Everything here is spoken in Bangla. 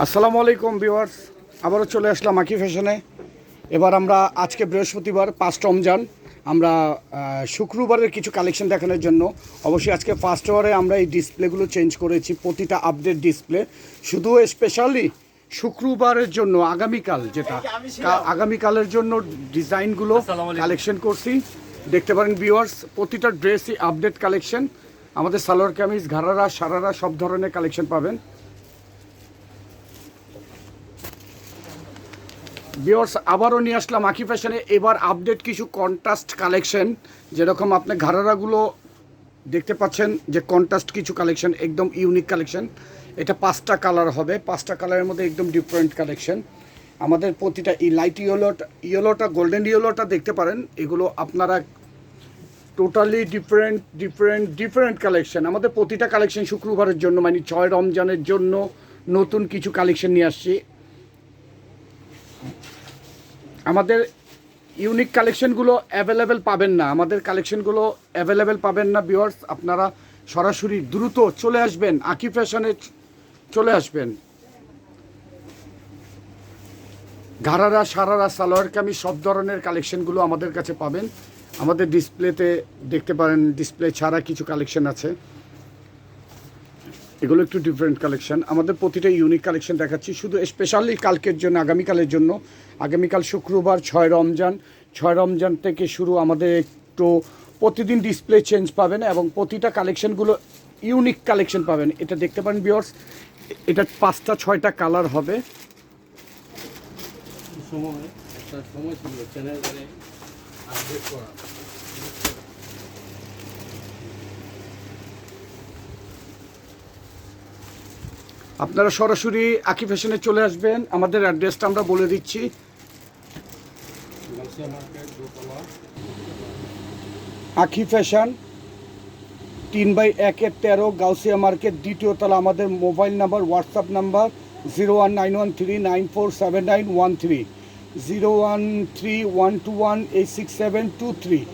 আসসালামু আলাইকুম ভিউয়ার্স, আবারও চলে আসলাম আকি ফ্যাশনে। এবার আমরা আজকে বৃহস্পতিবার 5 রমজান, আমরা শুক্রবারের কিছু কালেকশন দেখানোর জন্য অবশ্যই আজকে ফার্স্ট আওয়ারে আমরা এই ডিসপ্লেগুলো চেঞ্জ করেছি, প্রতিটা আপডেট ডিসপ্লে শুধু স্পেশালি শুক্রবারের জন্য আগামীকাল, যেটা আগামীকালের জন্য ডিজাইনগুলো কালেকশন করছি। দেখতে পারেন ভিউয়ার্স, প্রতিটা ড্রেসই আপডেট কালেকশন। আমাদের সালোয়ার কামিজ, ঘাড়ারা, সারারা সব ধরনের কালেকশন পাবেন। ভিউয়ার্স, আবারও নিয়ে আসলাম আকি ফ্যাশনে এবার আপডেট কিছু কন্ট্রাস্ট কালেকশন। যেরকম আপনি ঘাড়ারাগুলো দেখতে পাচ্ছেন যে কন্ট্রাস্ট কিছু কালেকশন, একদম ইউনিক কালেকশন। এটা 5টা কালার হবে, 5টা কালারের মধ্যে একদম ডিফারেন্ট কালেকশন। আমাদের প্রতিটা এই লাইট ইয়েলোটা গোল্ডেন ইয়েলোটা দেখতে পারেন, এগুলো আপনারা টোটালি ডিফারেন্ট কালেকশন। আমাদের প্রতিটা কালেকশন শুক্রবারের জন্য, মানে 6 রমজানের জন্য নতুন কিছু কালেকশন নিয়ে আসছি। আমাদের ইউনিক কালেকশনগুলো অ্যাভেলেবেল পাবেন না, আমাদের কালেকশনগুলো অ্যাভেলেবেল পাবেন না ভিউয়ার্স। আপনারা সরাসরি দ্রুত চলে আসবেন, আকি ফ্যাশনে চলে আসবেন। ঘাড়ারা, সারারা, সালোয়ার কামিজ সব ধরনের কালেকশনগুলো আমাদের কাছে পাবেন। আমাদের ডিসপ্লেতে দেখতে পারেন, ডিসপ্লে ছাড়া কিছু কালেকশন আছে, এগুলো একটু ডিফারেন্ট কালেকশন। আমাদের প্রতিটা ইউনিক কালেকশন দেখাচ্ছি শুধু স্পেশালি কালকের জন্য, আগামীকালের জন্য। আগামীকাল শুক্রবার 6 রমজান, 6 রমজান থেকে শুরু আমাদের একটু প্রতিদিন ডিসপ্লে চেঞ্জ পাবেন এবং প্রতিটা কালেকশনগুলো ইউনিক কালেকশন পাবেন। এটা দেখতে পারেন ভিউয়ার্স, এটা 5টা 6টা কালার হবে। সময় ছিল চ্যানেলে আপডেট করা। আপনারা সরাসরি আকি ফ্যাশনে চলে আসবেন। আমাদের অ্যাড্রেসটা আমরা বলে দিচ্ছি, আকি ফ্যাশন 3/1-13 গাউসিয়া মার্কেট, দ্বিতীয় তলা। আমাদের মোবাইল নাম্বার, হোয়াটসঅ্যাপ নাম্বার 01913947913, 01312186723।